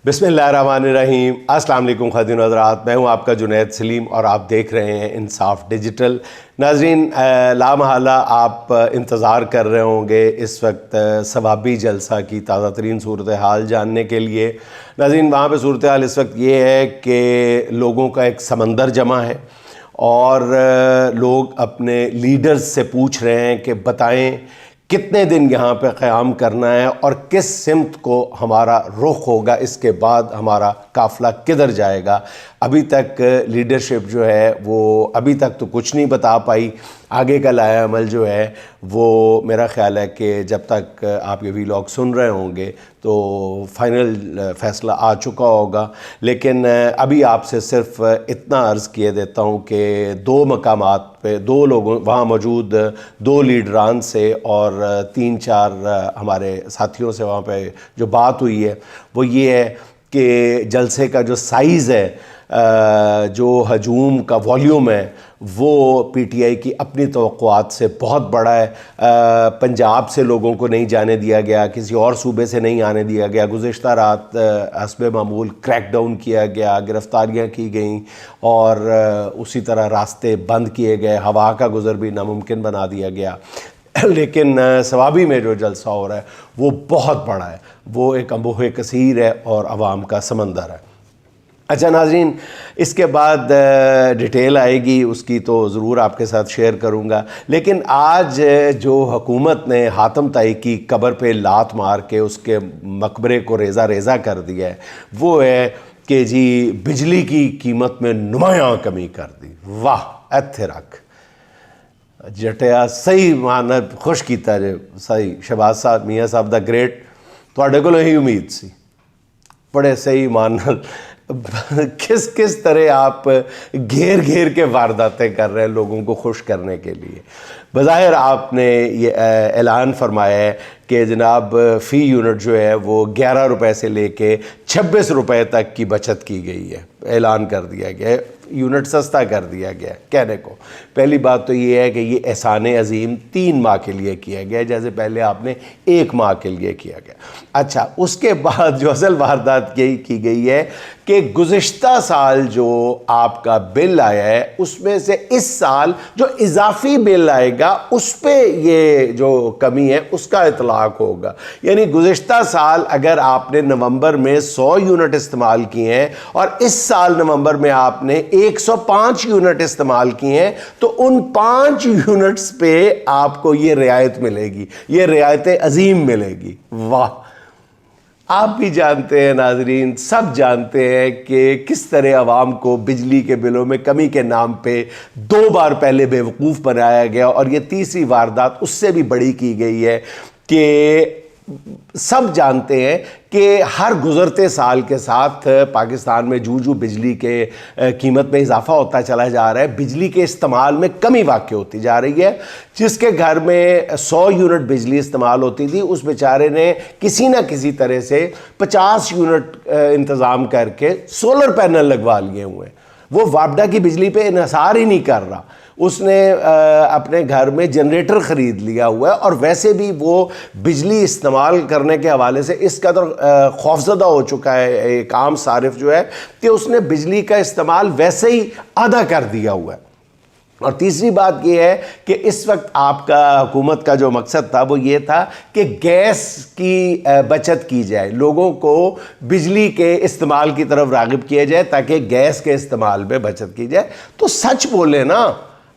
بسم اللہ الرحمن الرحیم۔ السلام علیکم خواتین و حضرات، میں ہوں آپ کا جنید سلیم اور آپ دیکھ رہے ہیں انصاف ڈیجیٹل۔ ناظرین، لامحالہ آپ انتظار کر رہے ہوں گے اس وقت ثوابی جلسہ کی تازہ ترین صورتحال جاننے کے لیے۔ ناظرین، وہاں پہ صورتحال اس وقت یہ ہے کہ لوگوں کا ایک سمندر جمع ہے اور لوگ اپنے لیڈرز سے پوچھ رہے ہیں کہ بتائیں کتنے دن یہاں پہ قیام کرنا ہے اور کس سمت کو ہمارا رخ ہوگا، اس کے بعد ہمارا قافلہ کدھر جائے گا۔ ابھی تک لیڈرشپ جو ہے وہ ابھی تک تو کچھ نہیں بتا پائی۔ آگے کا لائحہ عمل جو ہے وہ میرا خیال ہے کہ جب تک آپ یہ ویلاگ سن رہے ہوں گے تو فائنل فیصلہ آ چکا ہوگا، لیکن ابھی آپ سے صرف اتنا عرض کیے دیتا ہوں کہ دو مقامات پہ دو لوگوں وہاں موجود دو لیڈران سے اور 3-4 ہمارے ساتھیوں سے وہاں پہ جو بات ہوئی ہے وہ یہ ہے کہ جلسے کا جو سائز ہے، جو ہجوم کا والیوم ہے، وہ پی ٹی آئی کی اپنی توقعات سے بہت بڑا ہے۔ پنجاب سے لوگوں کو نہیں جانے دیا گیا، کسی اور صوبے سے نہیں آنے دیا گیا۔ گزشتہ رات حسب معمول کریک ڈاؤن کیا گیا، گرفتاریاں کی گئیں اور اسی طرح راستے بند کیے گئے، ہوا کا گزر بھی ناممکن بنا دیا گیا۔ لیکن ثوابی میں جو جلسہ ہو رہا ہے وہ بہت بڑا ہے، وہ ایک انبوہ کثیر ہے اور عوام کا سمندر ہے۔ اچھا ناظرین، اس کے بعد ڈیٹیل آئے گی، اس کی تو ضرور آپ کے ساتھ شیئر کروں گا، لیکن آج جو حکومت نے حاتم طائی کی قبر پہ لات مار کے اس کے مقبرے کو ریزہ ریزہ کر دیا ہے وہ ہے کہ جی بجلی کی قیمت میں نمایاں کمی کر دی۔ واہ ایتھے رکھ جٹیا، صحیح معنی خوش کیتا جے، صحیح شہباز صاحب میاں صاحب دا گریٹ، تواڈے کولوں یہی امید سی، بڑے صحیح معنی کس طرح آپ گھیر گھیر کے وارداتیں کر رہے ہیں لوگوں کو خوش کرنے کے لیے۔ بظاہر آپ نے یہ اعلان فرمایا ہے کہ جناب فی یونٹ جو ہے وہ 11 روپے سے لے کے 26 روپے تک کی بچت کی گئی ہے، اعلان کر دیا گیا ہے، یونٹ سستا کر دیا گیا ہے۔ کہنے کو پہلی بات تو یہ ہے کہ یہ احسان عظیم 3 ماہ کے لیے کیا گیا ہے، جیسے پہلے آپ نے 1 ماہ کے لیے کیا گیا۔ اچھا، اس کے بعد جو اصل واردات کی گئی ہے کہ گزشتہ سال جو آپ کا بل آیا ہے اس میں سے اس سال جو اضافی بل آئے گا اس پہ یہ جو کمی ہے اس کا اطلاق ہوگا۔ یعنی گزشتہ سال اگر آپ نے نومبر میں 100 یونٹ استعمال کیے ہیں اور اس سال نومبر میں آپ نے 105 یونٹ استعمال کیے ہیں تو ان 5 یونٹس پہ آپ کو یہ رعایت ملے گی، یہ رعایت عظیم ملے گی۔ واہ! آپ بھی جانتے ہیں ناظرین، سب جانتے ہیں کہ کس طرح عوام کو بجلی کے بلوں میں کمی کے نام پہ 2 بار پہلے بیوقوف بنایا گیا، اور یہ تیسری واردات اس سے بھی بڑی کی گئی ہے کہ سب جانتے ہیں کہ ہر گزرتے سال کے ساتھ پاکستان میں جو بجلی کے قیمت میں اضافہ ہوتا چلا جا رہا ہے، بجلی کے استعمال میں کمی واقع ہوتی جا رہی ہے۔ جس کے گھر میں 100 یونٹ بجلی استعمال ہوتی تھی اس بیچارے نے کسی نہ کسی طرح سے 50 یونٹ انتظام کر کے سولر پینل لگوا لیے ہوئے ہیں۔ وہ وابڈا کی بجلی پہ انحصار ہی نہیں کر رہا، اس نے اپنے گھر میں جنریٹر خرید لیا ہوا ہے، اور ویسے بھی وہ بجلی استعمال کرنے کے حوالے سے اس قدر خوفزدہ ہو چکا ہے ایک عام صارف جو ہے کہ اس نے بجلی کا استعمال ویسے ہی آدھا کر دیا ہوا ہے۔ اور تیسری بات یہ ہے کہ اس وقت آپ کا حکومت کا جو مقصد تھا وہ یہ تھا کہ گیس کی بچت کی جائے، لوگوں کو بجلی کے استعمال کی طرف راغب کیا جائے تاکہ گیس کے استعمال میں بچت کی جائے۔ تو سچ بولے نا،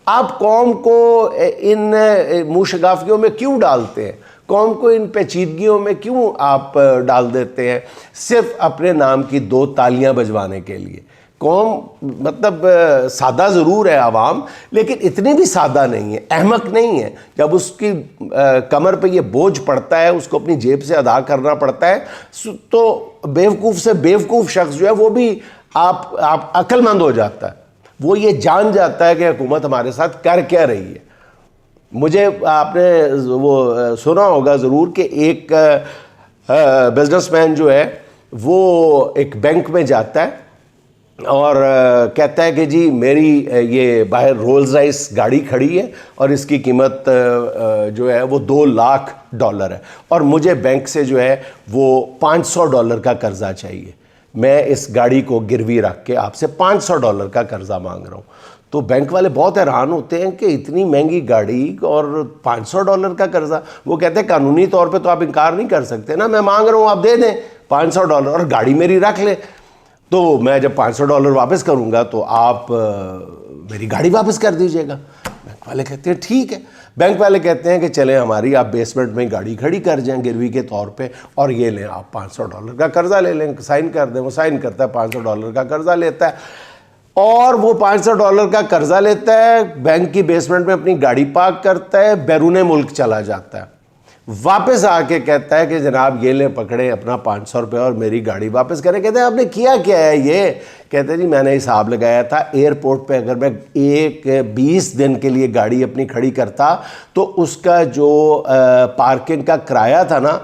آپ قوم کو ان منہ شگافیوں میں کیوں ڈالتے ہیں؟ قوم کو ان پیچیدگیوں میں کیوں آپ ڈال دیتے ہیں صرف اپنے نام کی 2 تالیاں بجوانے کے لیے؟ قوم مطلب سادہ ضرور ہے عوام، لیکن اتنی بھی سادہ نہیں ہے، احمق نہیں ہے۔ جب اس کی کمر پہ یہ بوجھ پڑتا ہے، اس کو اپنی جیب سے ادا کرنا پڑتا ہے، تو بیوقوف سے بیوقوف شخص جو ہے وہ بھی آپ عقل مند ہو جاتا ہے، وہ یہ جان جاتا ہے کہ حکومت ہمارے ساتھ کر کیا رہی ہے۔ مجھے آپ نے وہ سنا ہوگا ضرور کہ ایک بزنس مین جو ہے وہ ایک بینک میں جاتا ہے اور کہتا ہے کہ جی میری یہ باہر رولز رائس گاڑی کھڑی ہے اور اس کی قیمت جو ہے وہ $2 لاکھ ہے، اور مجھے بینک سے جو ہے وہ $500 کا قرضہ چاہیے۔ میں اس گاڑی کو گروی رکھ کے آپ سے $500 کا قرضہ مانگ رہا ہوں. تو بینک والے بہت حیران ہوتے ہیں کہ اتنی مہنگی گاڑی اور $500 کا قرضہ. وہ کہتے ہیں قانونی طور پہ تو آپ انکار نہیں کر سکتے نا, میں مانگ رہا ہوں آپ دے دیں $500 اور گاڑی میری رکھ لیں. تو میں جب $500 واپس کروں گا تو آپ میری گاڑی واپس کر دیجئے گا. بینک والے کہتے ہیں ٹھیک ہے. بینک والے کہتے ہیں کہ چلیں ہماری آپ بیسمنٹ میں گاڑی کھڑی کر جائیں گروی کے طور پہ, اور یہ لیں آپ $500 کا قرضہ لے لیں, سائن کر دیں. وہ سائن کرتا ہے, $500 کا قرضہ لیتا ہے, اور وہ $500 کا قرضہ لیتا ہے, بینک کی بیسمنٹ میں اپنی گاڑی پارک کرتا ہے, بیرون ملک چلا جاتا ہے. واپس آ کے کہتا ہے کہ جناب یہ لیں پکڑے اپنا $500 اور میری گاڑی واپس کریں. کہتے ہیں آپ نے کیا کیا ہے یہ؟ کہتے ہیں جی میں نے حساب لگایا تھا ایئرپورٹ پہ اگر میں 20 دن کے لیے گاڑی اپنی کھڑی کرتا تو اس کا جو پارکنگ کا کرایہ تھا نا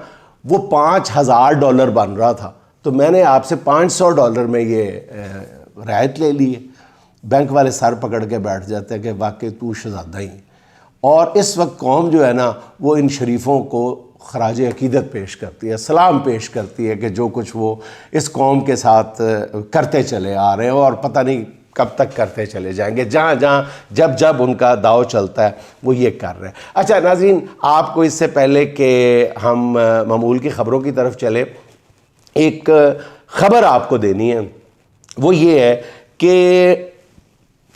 وہ $5000 بن رہا تھا, تو میں نے آپ سے $500 میں یہ رعایت لے لی ہے. بینک والے سر پکڑ کے بیٹھ جاتے ہیں کہ واقعی تو شہزادہ ہی. اور اس وقت قوم جو ہے نا وہ ان شریفوں کو خراج عقیدت پیش کرتی ہے, سلام پیش کرتی ہے کہ جو کچھ وہ اس قوم کے ساتھ کرتے چلے آ رہے ہیں اور پتہ نہیں کب تک کرتے چلے جائیں گے. جہاں جہاں جب ان کا داؤ چلتا ہے وہ یہ کر رہے ہیں. اچھا ناظرین, آپ کو اس سے پہلے کہ ہم معمول کی خبروں کی طرف چلے, ایک خبر آپ کو دینی ہے. وہ یہ ہے کہ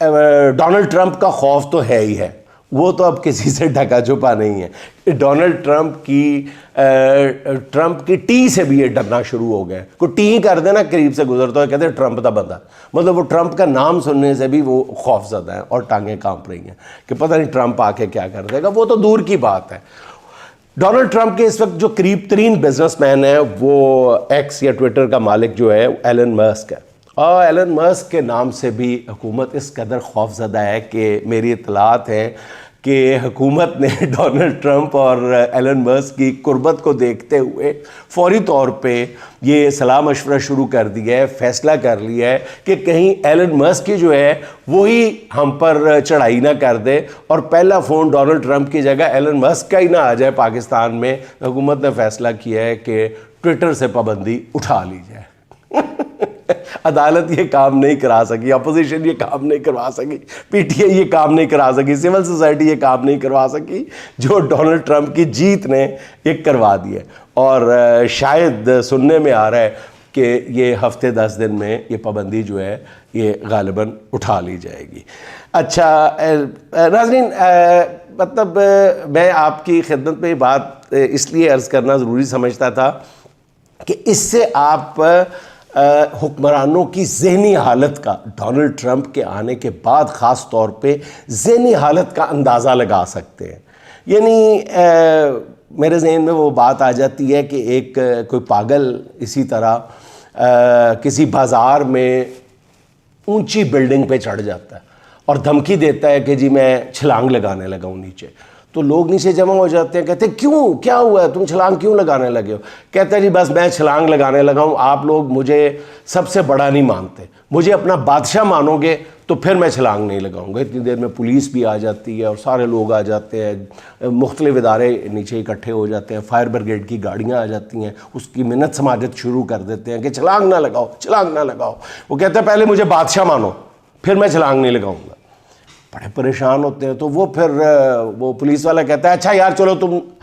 ڈونلڈ ٹرمپ کا خوف تو ہے ہی ہے, وہ تو اب کسی سے ڈھکا چھپا نہیں ہے. ڈونلڈ ٹرمپ کی ٹی سے بھی یہ ڈرنا شروع ہو گئے. کوئی ٹی کر دے نا قریب سے گزرتا ہے کہتے ہیں ٹرمپ دا بندہ, مطلب وہ ٹرمپ کا نام سننے سے بھی وہ خوف زدہ ہیں اور ٹانگیں کانپ رہی ہیں کہ پتہ نہیں ٹرمپ آ کے کیا کر دے گا. وہ تو دور کی بات ہے. ڈونلڈ ٹرمپ کے اس وقت جو قریب ترین بزنس مین ہے وہ ایکس یا ٹویٹر کا مالک جو ہے ایلن مسک ہے. اور ایلن مسک کے نام سے بھی حکومت اس قدر خوف زدہ ہے کہ میری اطلاعات ہیں کہ حکومت نے ڈونلڈ ٹرمپ اور ایلن مسک کی قربت کو دیکھتے ہوئے فوری طور پہ یہ صلاح مشورہ شروع کر دیا ہے, فیصلہ کر لیا ہے کہ کہیں ایلن مسک کی جو ہے وہی ہم پر چڑھائی نہ کر دے اور پہلا فون ڈونلڈ ٹرمپ کی جگہ ایلن مسک کا ہی نہ آ جائے پاکستان میں. حکومت نے فیصلہ کیا ہے کہ ٹویٹر سے پابندی اٹھا لی جائے. عدالت یہ کام نہیں کرا سکی, اپوزیشن یہ کام نہیں کروا سکی, پی ٹی آئی یہ کام نہیں کروا سکی, سول سوسائٹی یہ کام نہیں کروا سکی جو ڈونلڈ ٹرمپ کی جیت نے یہ کروا دیا. اور شاید سننے میں آ رہا ہے کہ یہ ہفتے 10 دن میں یہ پابندی جو ہے یہ غالباً اٹھا لی جائے گی. اچھا ناظرین, مطلب میں آپ کی خدمت میں یہ بات اس لیے عرض کرنا ضروری سمجھتا تھا کہ اس سے آپ حکمرانوں کی ذہنی حالت کا, ڈونلڈ ٹرمپ کے آنے کے بعد خاص طور پہ ذہنی حالت کا اندازہ لگا سکتے ہیں. یعنی میرے ذہن میں وہ بات آ جاتی ہے کہ ایک کوئی پاگل اسی طرح کسی بازار میں اونچی بلڈنگ پہ چڑھ جاتا ہے اور دھمکی دیتا ہے کہ جی میں چھلانگ لگانے لگا ہوں نیچے. تو لوگ نیچے جمع ہو جاتے ہیں, کہتے ہیں کیوں, کیا ہوا ہے, تم چھلانگ کیوں لگانے لگے ہو؟ کہتا ہے جی بس میں چھلانگ لگانے لگا ہوں, آپ لوگ مجھے سب سے بڑا نہیں مانتے, مجھے اپنا بادشاہ مانو گے تو پھر میں چھلانگ نہیں لگاؤں گا. اتنی دیر میں پولیس بھی آ جاتی ہے اور سارے لوگ آ جاتے ہیں, مختلف ادارے نیچے اکٹھے ہو جاتے ہیں, فائر بریگیڈ کی گاڑیاں آ جاتی ہیں, اس کی منت سماجت شروع کر دیتے ہیں کہ چھلانگ نہ لگاؤ, چھلانگ نہ لگاؤ. وہ کہتا ہے پہلے مجھے بادشاہ مانو پھر میں چھلانگ نہیں لگاؤں گا. بڑے پریشان ہوتے ہیں. تو وہ پھر وہ پولیس والا کہتا ہے اچھا یار چلو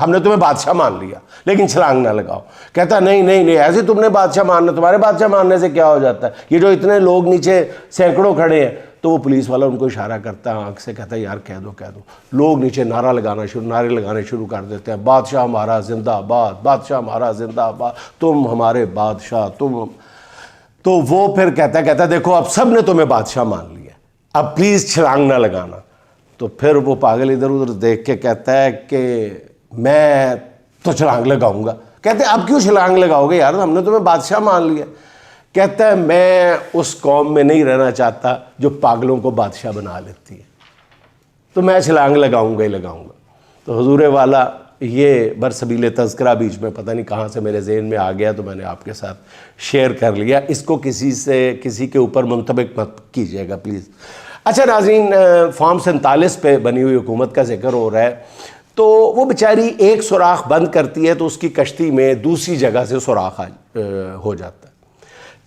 ہم نے تمہیں بادشاہ مان لیا لیکن چھلانگ نہ لگاؤ. کہتا ہے نہیں ایسے تم نے بادشاہ ماننا, تمہارے بادشاہ ماننے سے کیا ہو جاتا ہے, یہ جو اتنے لوگ نیچے سینکڑوں کھڑے ہیں. تو وہ پولیس والا ان کو اشارہ کرتا ہے آنکھ سے, کہتا ہے یار کہہ دو. لوگ نیچے نعرے لگانے شروع کر دیتے ہیں, بادشاہ ہمارا زندہ آباد, بادشاہ ہمارا زندہ آباد, تم ہمارے بادشاہ تم. تو وہ پھر کہتا دیکھو اب سب نے تمہیں بادشاہ مان لیا, اب پلیز چھلانگ نہ لگانا. تو پھر وہ پاگل ادھر ادھر دیکھ کے کہتا ہے کہ میں تو چھلانگ لگاؤں گا. کہتے ہیں اب کیوں چھلانگ لگاؤ گے یار, ہم نے تمہیں بادشاہ مان لیا. کہتا ہے میں اس قوم میں نہیں رہنا چاہتا جو پاگلوں کو بادشاہ بنا لیتی ہے, تو میں چھلانگ لگاؤں گا ہی لگاؤں گا. تو حضور والا یہ برسبیل تذکرہ بیچ میں پتہ نہیں کہاں سے میرے ذہن میں آ گیا تو میں نے آپ کے ساتھ شیئر کر لیا. اس کو کسی کے اوپر منطبق مت کیجیے گا پلیز. اچھا ناظرین, فارم 47 پہ بنی ہوئی حکومت کا ذکر ہو رہا ہے. تو وہ بیچاری ایک سوراخ بند کرتی ہے تو اس کی کشتی میں دوسری جگہ سے سوراخ ہو جاتا ہے.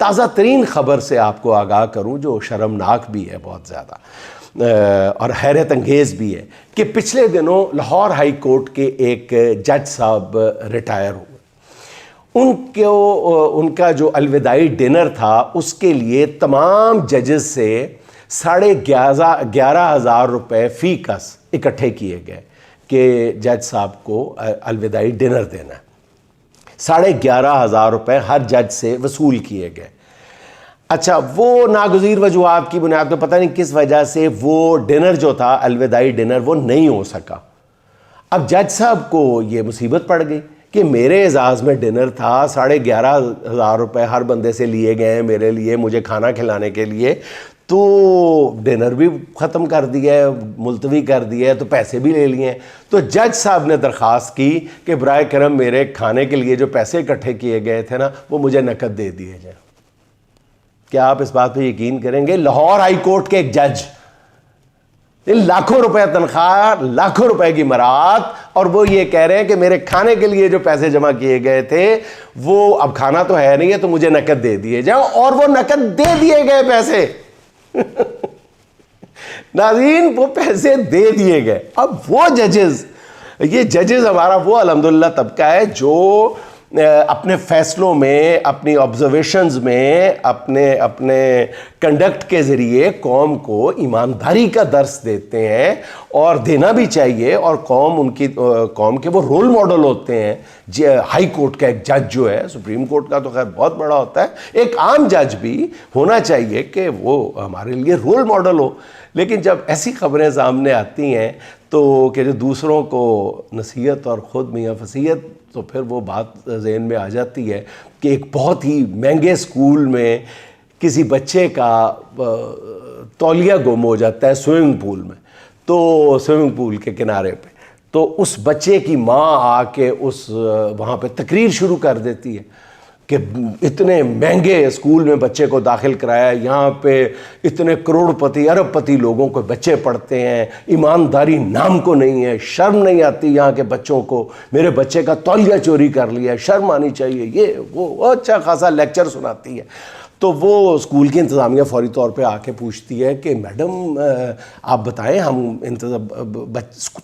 تازہ ترین خبر سے آپ کو آگاہ کروں جو شرمناک بھی ہے بہت زیادہ اور حیرت انگیز بھی ہے کہ پچھلے دنوں لاہور ہائی کورٹ کے ایک جج صاحب ریٹائر ہوئے. ان کا جو الوداعی ڈنر تھا اس کے لیے تمام ججز سے 11,500 روپے فی کس اکٹھے کیے گئے کہ جج صاحب کو الوداعی ڈنر دینا ہے. 11,500 روپے ہر جج سے وصول کیے گئے. اچھا وہ ناگزیر وجوہات کی بنیاد پہ پتہ نہیں کس وجہ سے وہ ڈنر جو تھا الوداعی ڈنر وہ نہیں ہو سکا. اب جج صاحب کو یہ مصیبت پڑ گئی کہ میرے اعزاز میں ڈنر تھا، 11,500 روپے ہر بندے سے لیے گئے ہیں میرے لیے، مجھے کھانا کھلانے کے لیے، تو ڈنر بھی ختم کر دیا ہے، ملتوی کر دیا ہے، تو پیسے بھی لے لیے ہیں. تو جج صاحب نے درخواست کی کہ برائے کرم میرے کھانے کے لیے جو پیسے اکٹھے کیے گئے تھے نا وہ مجھے نقد دے دیے جائیں. کیا آپ اس بات پہ یقین کریں گے؟ لاہور ہائی کورٹ کے ایک جج، لاکھوں روپے تنخواہ، لاکھوں روپے کی مراد، اور وہ یہ کہہ رہے ہیں کہ میرے کھانے کے لیے جو پیسے جمع کیے گئے تھے وہ اب کھانا تو ہے نہیں ہے تو مجھے نقد دے دیے جائیں، اور وہ نقد دے دیے گئے پیسے. ناظرین وہ پیسے دے دیے گئے. اب وہ ججز، یہ ججز ہمارا وہ الحمدللہ طبقہ ہے جو اپنے فیصلوں میں، اپنی آبزرویشنز میں، اپنے کنڈکٹ کے ذریعے قوم کو ایمانداری کا درس دیتے ہیں، اور دینا بھی چاہیے، اور قوم کے وہ رول ماڈل ہوتے ہیں. ہائی کورٹ کا ایک جج جو ہے، سپریم کورٹ کا تو خیر بہت بڑا ہوتا ہے، ایک عام جج بھی ہونا چاہیے کہ وہ ہمارے لیے رول ماڈل ہو. لیکن جب ایسی خبریں سامنے آتی ہیں تو کہ جو دوسروں کو نصیحت اور خود میاں فصیحت، تو پھر وہ بات ذہن میں آ جاتی ہے کہ ایک بہت ہی مہنگے اسکول میں کسی بچے کا تولیہ گم ہو جاتا ہے سوئمنگ پول میں، تو سوئمنگ پول کے کنارے پہ، تو اس بچے کی ماں آ کے وہاں پہ تقریر شروع کر دیتی ہے کہ اتنے مہنگے اسکول میں بچے کو داخل کرایا، یہاں پہ اتنے کروڑ پتی ارب پتی لوگوں کو بچے پڑھتے ہیں، ایمانداری نام کو نہیں ہے، شرم نہیں آتی یہاں کے بچوں کو، میرے بچے کا تولیہ چوری کر لیا، شرم آنی چاہیے، یہ وہ اچھا خاصا لیکچر سناتی ہے. تو وہ اسکول کی انتظامیہ فوری طور پہ آ کے پوچھتی ہے کہ میڈم آپ بتائیں، ہم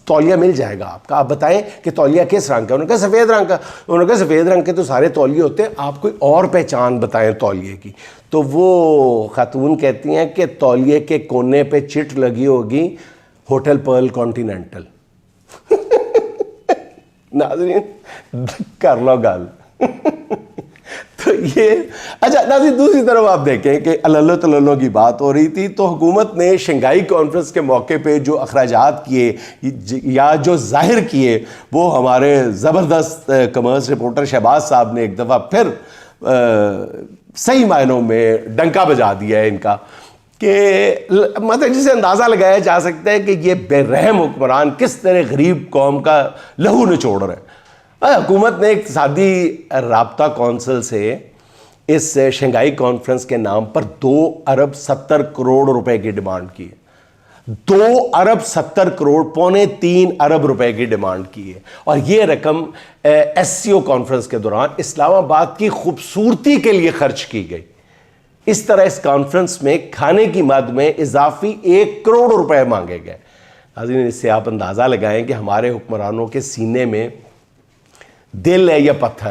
تولیہ مل جائے گا آپ کا، آپ بتائیں کہ تولیہ کس رنگ کا؟ انہوں نے کہا سفید رنگ کا. انہوں نے کہا سفید رنگ کے تو سارے تولیے ہوتے ہیں، آپ کوئی اور پہچان بتائیں تولیے کی. تو وہ خاتون کہتی ہیں کہ تولیے کے کونے پہ چٹ لگی ہوگی ہوٹل پرل کانٹیننٹل. ناظرین کر لو گل. تو یہ اچھا ناظرین، دوسری طرف آپ دیکھیں کہ اللہ تعالیٰ کی بات ہو رہی تھی تو حکومت نے شنگھائی کانفرنس کے موقع پہ جو اخراجات کیے یا جو ظاہر کیے، وہ ہمارے زبردست کمرس رپورٹر شہباز صاحب نے ایک دفعہ پھر صحیح معنوں میں ڈنکا بجا دیا ہے ان کا، کہ مطلب جسے اندازہ لگایا جا سکتا ہے کہ یہ بے رحم حکمران کس طرح غریب قوم کا لہو نچوڑ رہے ہیں. حکومت نے اقتصادی رابطہ کونسل سے اس شنگھائی کانفرنس کے نام پر 2.70 ارب روپے کی ڈیمانڈ کی ہے. 2.70 ارب، پونے 3 ارب روپے کی ڈیمانڈ کی ہے. اور یہ رقم ایس سی او کانفرنس کے دوران اسلام آباد کی خوبصورتی کے لیے خرچ کی گئی. اس طرح اس کانفرنس میں کھانے کی مد میں اضافی 1 کروڑ روپے مانگے گئے. حاضرین اس سے آپ اندازہ لگائیں کہ ہمارے حکمرانوں کے سینے میں دل ہے یا پتھر.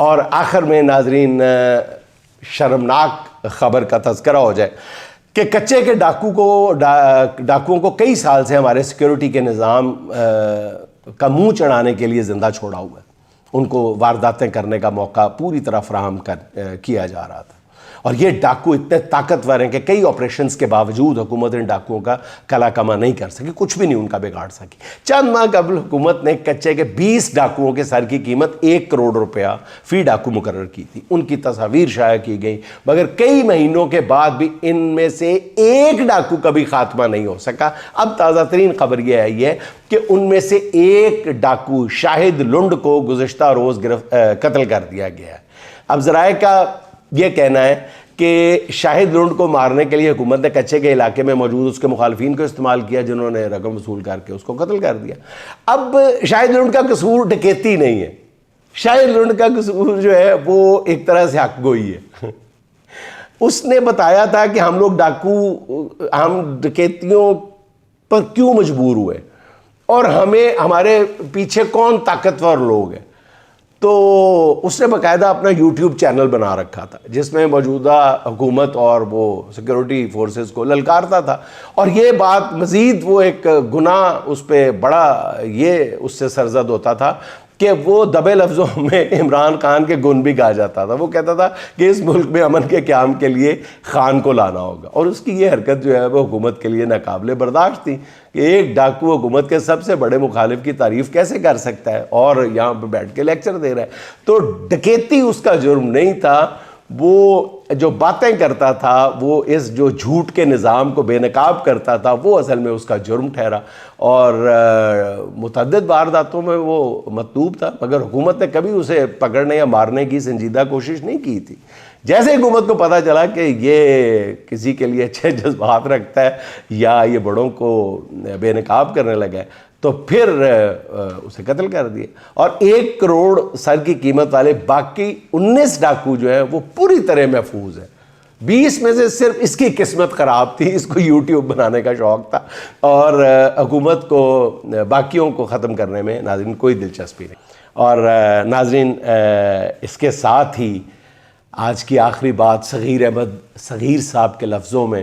اور آخر میں ناظرین شرمناک خبر کا تذکرہ ہو جائے کہ کچے کے ڈاکوؤں کو کئی سال سے ہمارے سیکیورٹی کے نظام کا منہ چڑھانے کے لیے زندہ چھوڑا ہوا ہے. ان کو وارداتیں کرنے کا موقع پوری طرح فراہم کیا جا رہا تھا، اور یہ ڈاکو اتنے طاقتور ہیں کہ کئی آپریشنز کے باوجود حکومت ان ڈاکوؤں کا کلا کما نہیں کر سکی، کچھ بھی نہیں ان کا بگاڑ سکی. چند ماہ قبل حکومت نے کچے کے 20 ڈاکوؤں کے سر کی قیمت 1 کروڑ روپیہ فی ڈاکو مقرر کی تھی. ان کی تصاویر شائع کی گئی، مگر کئی مہینوں کے بعد بھی ان میں سے ایک ڈاکو کا بھی خاتمہ نہیں ہو سکا. اب تازہ ترین خبر یہ آئی ہے کہ ان میں سے ایک ڈاکو شاہد لنڈ کو گزشتہ روز قتل کر دیا گیا ہے. اب ذرائع کا یہ کہنا ہے کہ شاہد لنڈ کو مارنے کے لیے حکومت نے کچے کے علاقے میں موجود اس کے مخالفین کو استعمال کیا، جنہوں نے رقم وصول کر کے اس کو قتل کر دیا. اب شاہد لنڈ کا قصور ڈکیتی نہیں ہے، شاہد لنڈ کا قصور جو ہے وہ ایک طرح سے حق گوئی ہے. اس نے بتایا تھا کہ ہم لوگ ہم ڈکیتیوں پر کیوں مجبور ہوئے اور ہمارے پیچھے کون طاقتور لوگ ہیں. تو اس نے باقاعدہ اپنا یوٹیوب چینل بنا رکھا تھا جس میں موجودہ حکومت اور وہ سیکورٹی فورسز کو للکارتا تھا, اور یہ بات مزید وہ ایک گناہ اس پہ بڑا یہ اس سے سرزد ہوتا تھا کہ وہ دبے لفظوں میں عمران خان کے گن بھی کہا جاتا تھا. وہ کہتا تھا کہ اس ملک میں امن کے قیام کے لیے خان کو لانا ہوگا, اور اس کی یہ حرکت جو ہے وہ حکومت کے لیے ناقابل برداشت تھی کہ ایک ڈاکو حکومت کے سب سے بڑے مخالف کی تعریف کیسے کر سکتا ہے اور یہاں پہ بیٹھ کے لیکچر دے رہا ہے. تو ڈکیتی اس کا جرم نہیں تھا, وہ جو باتیں کرتا تھا, وہ اس جو جھوٹ کے نظام کو بے نقاب کرتا تھا, وہ اصل میں اس کا جرم ٹھہرا, اور متعدد وارداتوں میں وہ مطلوب تھا, مگر حکومت نے کبھی اسے پکڑنے یا مارنے کی سنجیدہ کوشش نہیں کی تھی. جیسے حکومت کو پتہ چلا کہ یہ کسی کے لیے اچھے جذبات رکھتا ہے یا یہ بڑوں کو بے نقاب کرنے لگا ہے, تو پھر اسے قتل کر دیا. اور 1 کروڑ سر کی قیمت والے باقی 19 ڈاکو جو ہیں وہ پوری طرح محفوظ ہیں. 20 میں سے صرف اس کی قسمت خراب تھی, اس کو یوٹیوب بنانے کا شوق تھا, اور حکومت کو باقیوں کو ختم کرنے میں ناظرین کوئی دلچسپی نہیں. اور ناظرین اس کے ساتھ ہی آج کی آخری بات صغیر احمد صغیر صاحب کے لفظوں میں,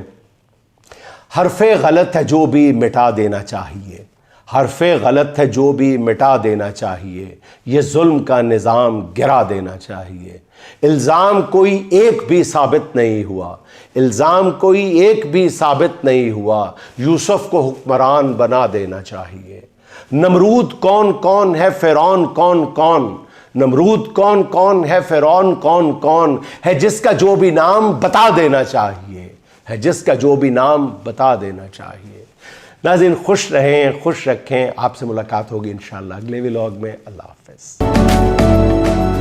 حرف غلط ہے جو بھی مٹا دینا چاہیے, حرف غلط ہے جو بھی مٹا دینا چاہیے, یہ ظلم کا نظام گرا دینا چاہیے. الزام کوئی ایک بھی ثابت نہیں ہوا, الزام کوئی ایک بھی ثابت نہیں ہوا, یوسف کو حکمران بنا دینا چاہیے. نمرود کون کون ہے فرعون کون کون, نمرود کون کون ہے فرعون کون کون, ہے جس کا جو بھی نام بتا دینا چاہیے, ہے جس کا جو بھی نام بتا دینا چاہیے. ناظرین خوش رہیں, خوش رکھیں. آپ سے ملاقات ہوگی انشاءاللہ اگلے ولاگ میں. اللہ حافظ.